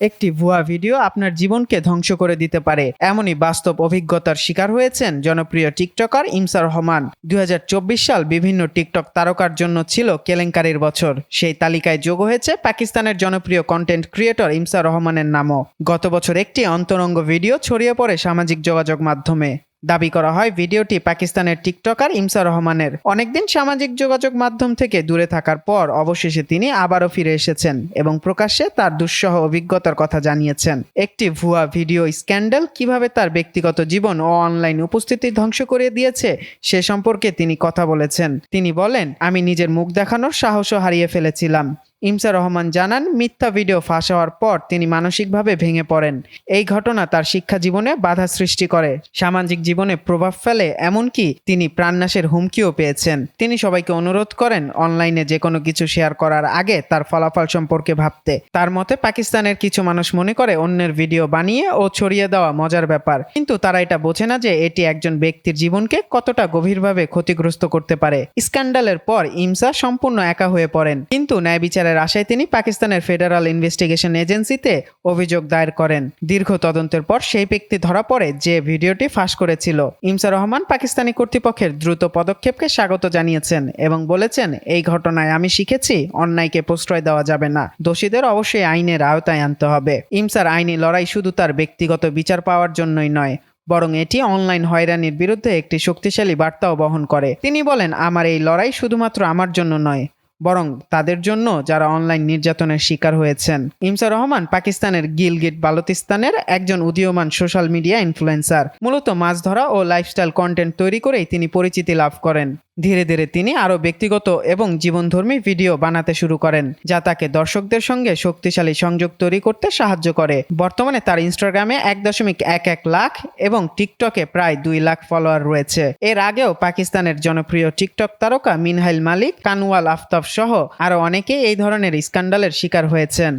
একটি ভুয়া ভিডিও আপনার জীবনকে ধ্বংস করে দিতে পারে, এমনই বাস্তব অভিজ্ঞতার শিকার হয়েছেন জনপ্রিয় টিকটকার ইমসা রহমান। ২০২৪ সাল বিভিন্ন টিকটক তারকার জন্য ছিল কেলেঙ্কারির বছর। সেই তালিকায় যোগ হয়েছে পাকিস্তানের জনপ্রিয় কন্টেন্ট ক্রিয়েটর ইমসা রহমানের নামও। গত বছর একটি অন্তরঙ্গ ভিডিও ছড়িয়ে পড়ে সামাজিক যোগাযোগ মাধ্যমে। দাবি করা হয় ভিডিওটি পাকিস্তানের টিকটকার ইমসা রহমানের। অনেকদিন সামাজিক যোগাযোগ মাধ্যম থেকে দূরে থাকার পর অবশেষে তিনি আবারও ফিরে এসেছেন এবং প্রকাশ্যে তার দুঃসহ অভিজ্ঞতার কথা জানিয়েছেন। একটি ভুয়া ভিডিও স্ক্যান্ডাল কিভাবে তার ব্যক্তিগত জীবন ও অনলাইন উপস্থিতি ধ্বংস করে দিয়েছে সে সম্পর্কে তিনি কথা বলেছেন। তিনি বলেন, আমি নিজের মুখ দেখানোর সাহসও হারিয়ে ফেলেছিলাম। ইমসা রহমান জানান, মিথ্যা ভিডিও ফাঁস হওয়ার পর তিনি মানসিকভাবে ভেঙে পড়েন। এই ঘটনা তার শিক্ষা জীবনে বাধা সৃষ্টি করে, সামাজিক জীবনে প্রভাব ফেলে, এমনকি তিনি প্রাণনাশের হুমকিও পেয়েছেন। তিনি সবাইকে অনুরোধ করেন অনলাইনে যে কোনো কিছু শেয়ার করার আগে তার ফলাফল সম্পর্কে ভাবতে। তার মতে পাকিস্তানের কিছু মানুষ মনে করে অন্যের ভিডিও বানিয়ে ও ছড়িয়ে দেওয়া মজার ব্যাপার, কিন্তু তারা এটা বোঝে না যে এটি একজন ব্যক্তির জীবনকে কতটা গভীরভাবে ক্ষতিগ্রস্ত করতে পারে। স্ক্যান্ডালের পর ইমসা সম্পূর্ণ একা হয়ে পড়েন, কিন্তু ন্যায় বিচারের আশায় তিনি পাকিস্তানের ফেডারাল ইনভেস্টিগেশন এজেন্সিতে অভিযোগ দায়ের করেন। দীর্ঘ তদন্তের পর সেই ব্যক্তি ধরা পড়ে যে ভিডিওটি ফাঁস করেছিল। ইমসা রহমান পাকিস্তানি কর্তৃপক্ষের দ্রুত পদক্ষেপকে স্বাগত জানিয়েছেন এবং বলেছেন, এই ঘটনায় আমি শিখেছি অন্যায়কে প্রশ্রয় দেওয়া যাবে না, দোষীদের অবশ্যই আইনের আওতায় আনতে হবে। ইমসার আইনি লড়াই শুধু তার ব্যক্তিগত বিচার পাওয়ার জন্যই নয়, বরং এটি অনলাইন হয়রানির বিরুদ্ধে একটি শক্তিশালী বার্তাও বহন করে। তিনি বলেন, আমার এই লড়াই শুধুমাত্র আমার জন্য নয়, বরং তাদের জন্য যারা অনলাইন নির্যাতনের শিকার হয়েছেন। ইমসা রহমান পাকিস্তানের গিলগিট বালতিস্তানের একজন উদীয়মান সোশ্যাল মিডিয়া ইনফ্লুয়েন্সার। মূলত মাছ ধরা ও লাইফস্টাইল কন্টেন্ট তৈরি করেই তিনি পরিচিতি লাভ করেন। ধীরে ধীরে তিনি আরও ব্যক্তিগত এবং জীবনধর্মী ভিডিও বানাতে শুরু করেন, যা তাকে দর্শকদের সঙ্গে শক্তিশালী সংযোগ তৈরি করতে সাহায্য করে। বর্তমানে তার ইনস্টাগ্রামে ১.১১ লাখ এবং টিকটকে প্রায় ২ লাখ ফলোয়ার রয়েছে। এর আগেও পাকিস্তানের জনপ্রিয় টিকটক তারকা মিনহাইল মালিক, কানওয়াল আফতাব সহ আরও অনেকেই এই ধরনের স্ক্যান্ডালের শিকার হয়েছেন।